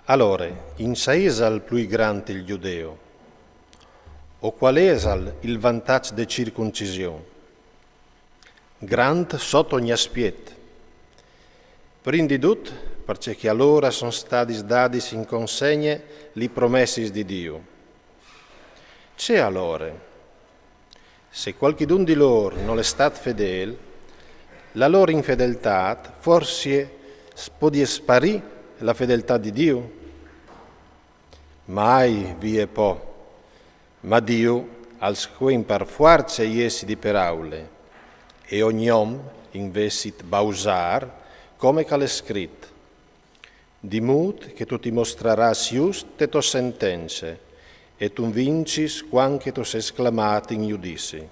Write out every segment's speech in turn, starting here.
Allora, in saesal più grande il giudeo? O qual esal il vantaggio de circoncisione? Grand sotto ogni aspetto. Prima di tutto, perché allora sono stati dati in consegne le promesse di Dio. C'è allora, se qualcuno di loro non è stato fedele, la loro infedeltà forse può sparire la fedeltà di Dio? Mai vi è po', ma Dio al squen per forza essi di paraule, e ogni uomo investit bausar come che è scritto, di modo che tu ti mostreras giuste to sentenze, e tu vincis quanche tu sei esclamato in giudizi.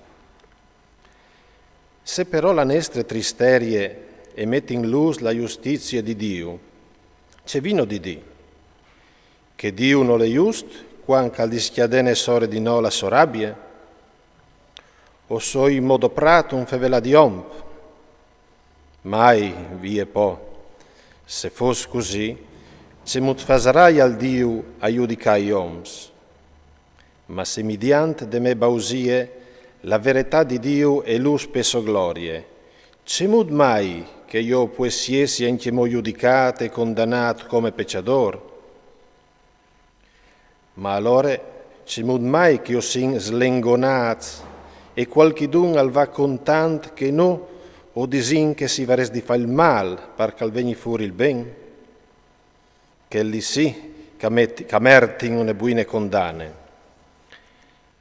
Se però la nostra tristerie e mette in luce la giustizia di Dio, c'è vino di Dio, che Dio non è giusto quanto al dischiadene sore di no la sorabbia, o so in modo prato un fevela di omp. Mai vi è po', se fosse così, se mutfasarai al Dio a giudicare oms. Ma se mediante de me bausie la verità di Dio è luz spesso glorie, c'è mai che io puessiesi anche mo giudicato e condannato come peccator? Ma allora c'è mai che io sin slengonato e qualchidun al va contant che no, o disin che si vares di fare il mal per che veni fuori il ben? Che lì sì, che mertin une buine condanne.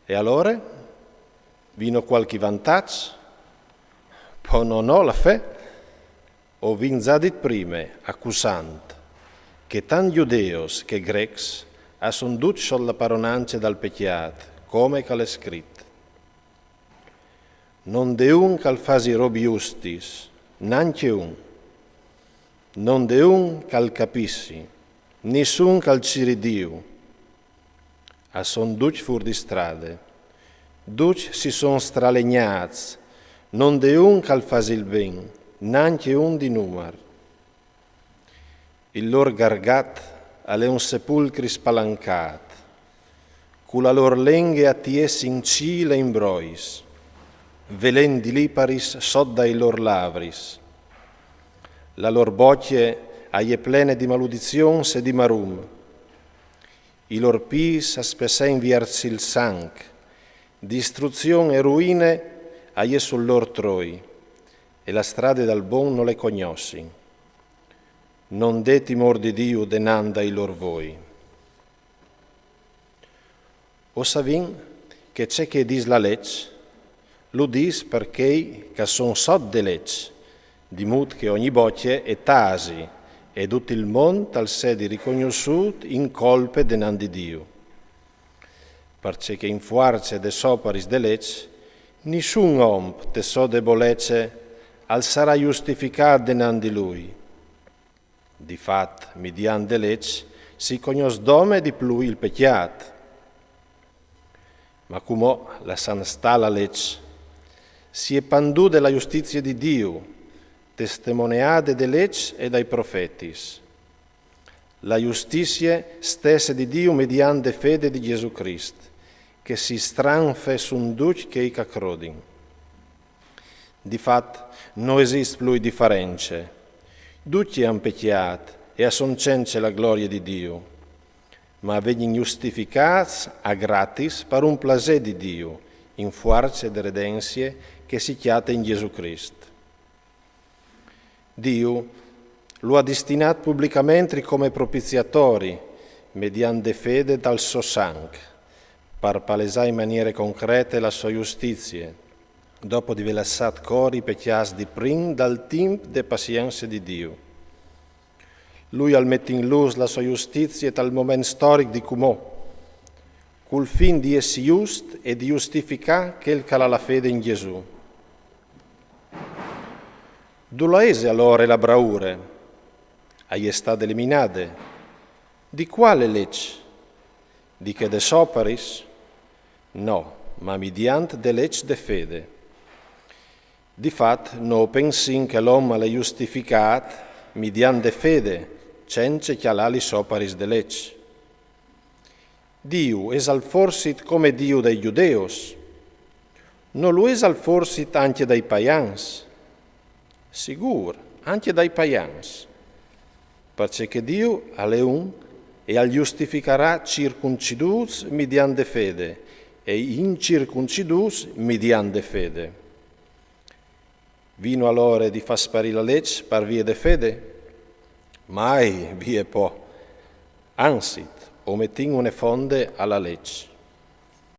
E allora? Vino qualche vantaggio? Poi non ho la fede? O vinzadit prime, accusant, che tan giudeos che grecs son tutti sulla paronanza dal peccato, come che è scritto. Non de un cal fasi robi justis, nanche un. Non de un cal capissi, nessun cal ciri Dio. Son tutti fur di strade, tutti si son stralegnati, non de un cal fasi il ben, nanche un di numar. Il lor gargat alle un sepulcri spalancat, cu la lor lenghe attiesi in cile in brois, velen di liparis sodda i lor lavris. La lor bocche aie plene di maledizione e di marum. I lor pis aspesen viersi il sang, distruzione e ruine aie sul lor troi, e la strade dal bon non le cognossi. Non de timor di Dio denanda i lor voi. O savin che c'è che dis la legge, lo dis perché che son sot de legge, di modo che ogni bocce è tasi, e tutto il mondo al sedi riconosciuto in colpe denandi Dio. Perché in forza de soparis de legge, nessun uomo te so debolezze al sarà giustificato denandi lui. Difatti, mediante legge, si conosce dome di più il peccato. Ma come la san sta la legge, si è pandù della giustizia di Dio, testimoniate de legge e dai profeti. La giustizia stessa di Dio mediante fede di Gesù Cristo, che si stranfe sun tutti che i cacrodin. Difatti, non esiste più differenze. Tutti hanno peccato e son cence la gloria di Dio, ma vengono giustificati a gratis per un placer di Dio, in forza de redenzie che si chiata in Gesù Cristo. Dio lo ha destinato pubblicamente come propiziatori, mediante fede dal suo sangue, per palesare in maniere concrete la sua giustizia, dopo di velassat cori peccati di prim dal tempo de pazienza di Dio. Lui al mette in luce la sua giustizia dal momento storico di Cumò, col fin di essere giusto e di giustificare quel che ha la fede in Gesù. Dulaese allora la braure, è stata eliminata. Di quale legge? Di che de soparis? No, ma mediante de legge de fede. Difatti, non pensin che l'uomo è giustificato mediante fede, cence chialali soparis de legge. Dio es al forsit come Dio dei giudeos, non lo es al forsit anche dai paians, sigur, anche dai paians, perché Dio alle un e al giustificarà circuncidus mediante fede e incircuncidus mediante fede. Vino allora di far sparire la legge per via de fede? Mai vie po, ansit, ometting une fonde alla legge.